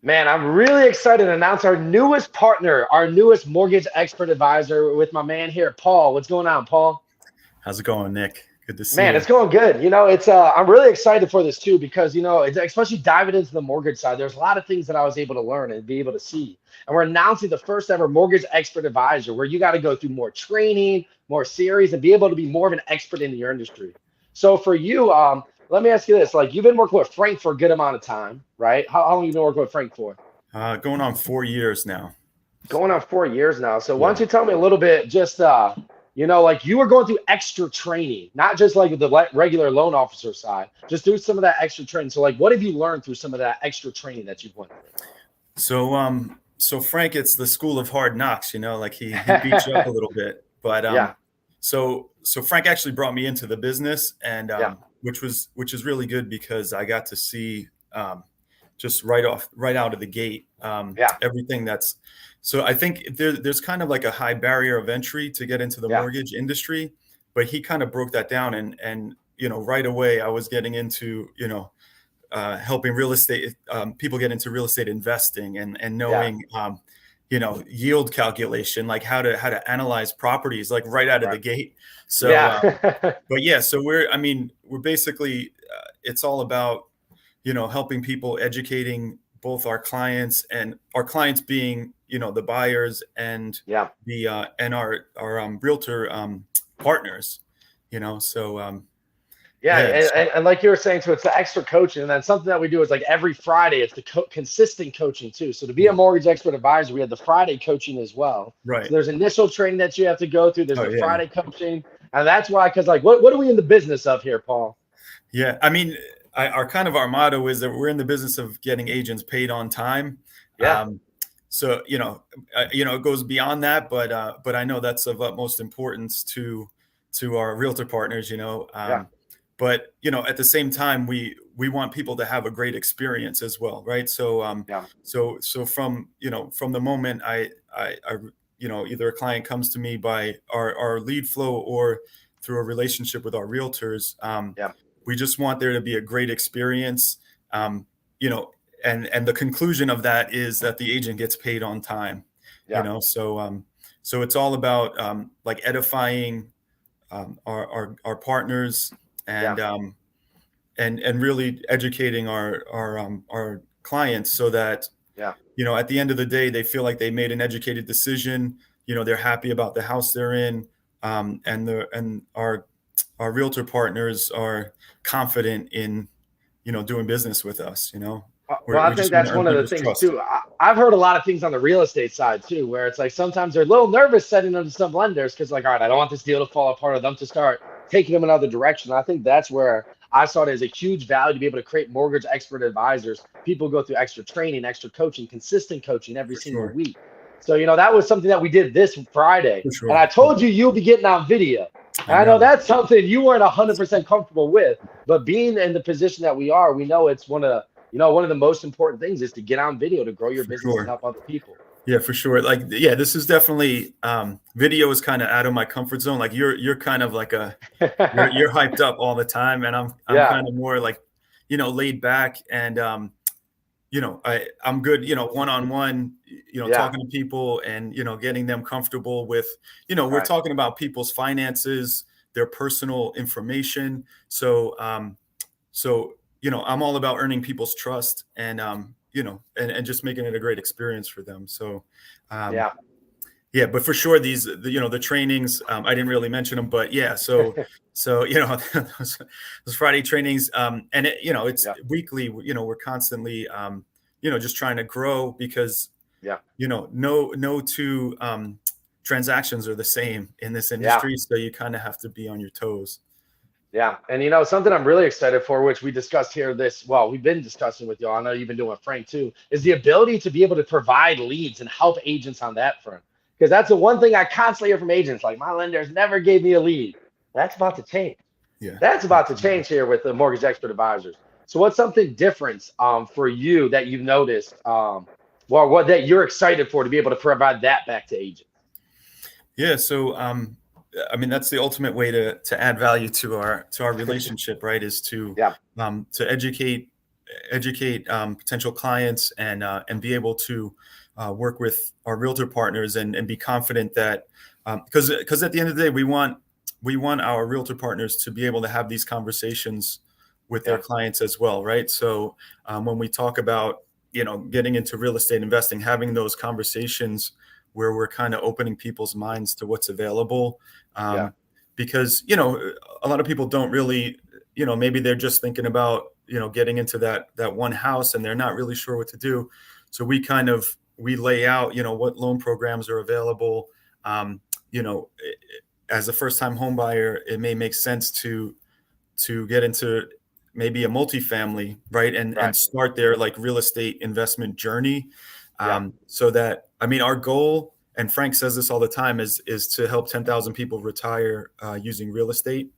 Man, I'm really excited to announce our newest partner, our newest mortgage expert advisor with my man here, Paul. What's going on, Paul? How's it going, Nick? Good to see Man, you. it's going good. It's I'm really excited for this too because it's especially diving into the mortgage side. There's a lot of things that I was able to learn and be able to see. And we're announcing the first ever mortgage expert advisor where you got to go through more training, more series, and be able to be more of an expert in your industry. So for you, let me ask you this: like you've been working with Frank for a good amount of time, right? How long have you been working with Frank for? Going on 4 years now. Going on 4 years now. So why don't Yeah. you tell me a little bit, just like you were going through extra training, not just like the regular loan officer side, just do some of that extra training. So like, what have you learned through some of that extra training that you've went So Frank, it's the school of hard knocks. Like he beats you up through? a little bit. But Yeah, so Frank actually brought me into the business, and yeah, which is really good because I got to see just right out of the gate yeah, everything that's. So I think there's kind of like a high barrier of entry to get into the yeah, mortgage industry, but he kind of broke that down, and right away I was getting into helping real estate people get into real estate investing and yeah, knowing yield calculation, like how to analyze properties like right out of right, the gate. So yeah, but yeah, so we're basically it's all about helping people, educating both our clients, and our clients being the buyers and yeah. the and our realtor partners. So Yeah, yeah. and like you were saying, so it's the extra coaching, and then something that we do is like every Friday, it's the consistent coaching too. So to be a Yeah, mortgage expert advisor, we have the Friday coaching as well. So right. there's initial training that you have to go through. There's Oh the yeah. Friday coaching, and that's why, because like, what are we in the business of here, Paul? Yeah, I mean, our motto is that we're in the business of getting agents paid on time. Yeah, Um, so it goes beyond that, but I know that's of utmost importance to our realtor partners. yeah, But at the same time, we want people to have a great experience as well, right? yeah, So from the moment I either a client comes to me by our lead flow or through a relationship with our realtors. yeah, We just want there to be a great experience. Um, you know, and the conclusion of that is that the agent gets paid on time. yeah, So it's all about like edifying our partners, yeah, and and really educating our clients so that yeah. at the end of the day they feel like they made an educated decision. They're happy about the house they're in, and our realtor partners are confident in doing business with us. Well, I We think just want that's to earn one of the people's things trust. too. I've heard a lot of things on the real estate side too, where it's like sometimes they're a little nervous setting them to some lenders because, like, all right, I don't want this deal to fall apart or them to start taking them another direction. I think that's where I saw it as a huge value to be able to create mortgage expert advisors. People go through extra training, extra coaching, consistent coaching every For single sure. week. So, that was something that we did this Friday. For And sure. I told you you'll be getting on video. I And I know know. that's something you weren't 100% comfortable with, but being in the position that we are, we know it's one of the most important things is to get on video to grow your For business and sure. help other people. Yeah, for sure. Like, yeah, this is definitely video is kind of out of my comfort zone. Like you're kind of like you're hyped up all the time, and I'm Yeah, kind of more like laid back, and I'm good, one on one, yeah, talking to people, and getting them comfortable with, we're right. talking about people's finances, their personal information. So I'm all about earning people's trust, and and just making it a great experience for them. So um, Yeah, yeah, but for sure, the trainings, I didn't really mention them, but yeah, so those Friday trainings, and it's yeah, weekly. We're constantly just trying to grow, because yeah, no two transactions are the same in this yeah, industry, so you kind of have to be on your toes. yeah. And something I'm really excited for, which we discussed here we've been discussing with you. I know you've been doing with Frank too, is the ability to be able to provide leads and help agents on that front. Because that's the one thing I constantly hear from agents, like my lenders never gave me a lead. That's about to change. Yeah, That's about to absolutely. change here with the mortgage expert advisors. So what's something different for you that you've noticed, well, what that you're excited for to be able to provide that back to agents? Yeah, so I mean, that's the ultimate way to add value to our relationship, right? Is Yeah, to educate educate potential clients and be able to work with our realtor partners and be confident that because at the end of the day we want our realtor partners to be able to have these conversations with their Yeah. clients as well, right? So when we talk about getting into real estate investing, having those conversations where we're kind of opening people's minds to what's available, Yeah. because a lot of people don't really, maybe they're just thinking about getting into that one house and they're not really sure what to do. So we lay out what loan programs are available. You know, as a first time home buyer, it may make sense to get into maybe a multifamily, right? And Right. start their like real estate investment journey. Yeah. So that, I mean, our goal, and Frank says this all the time, is to help 10,000 people retire using real estate.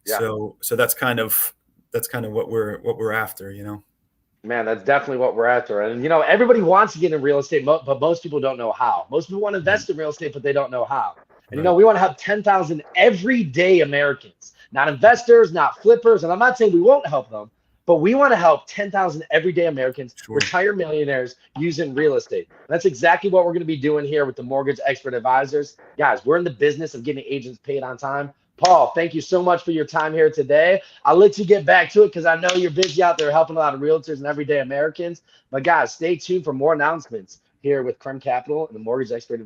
Yeah. So that's kind of what we're after, Man, that's definitely what we're after. And everybody wants to get in real estate, but most people don't know how. Most people want to Mhm. invest in real estate, but they don't know how. And Right. we want to have 10,000 everyday Americans, not investors, not flippers. And I'm not saying we won't help them, but we want to help 10,000 everyday Americans Sure. retire millionaires using real estate. And that's exactly what we're going to be doing here with the Mortgage Expert Advisors. Guys, we're in the business of getting agents paid on time. Paul, thank you so much for your time here today. I'll let you get back to it because I know you're busy out there helping a lot of realtors and everyday Americans. But guys, stay tuned for more announcements here with Krem Capital and the Mortgage Expert.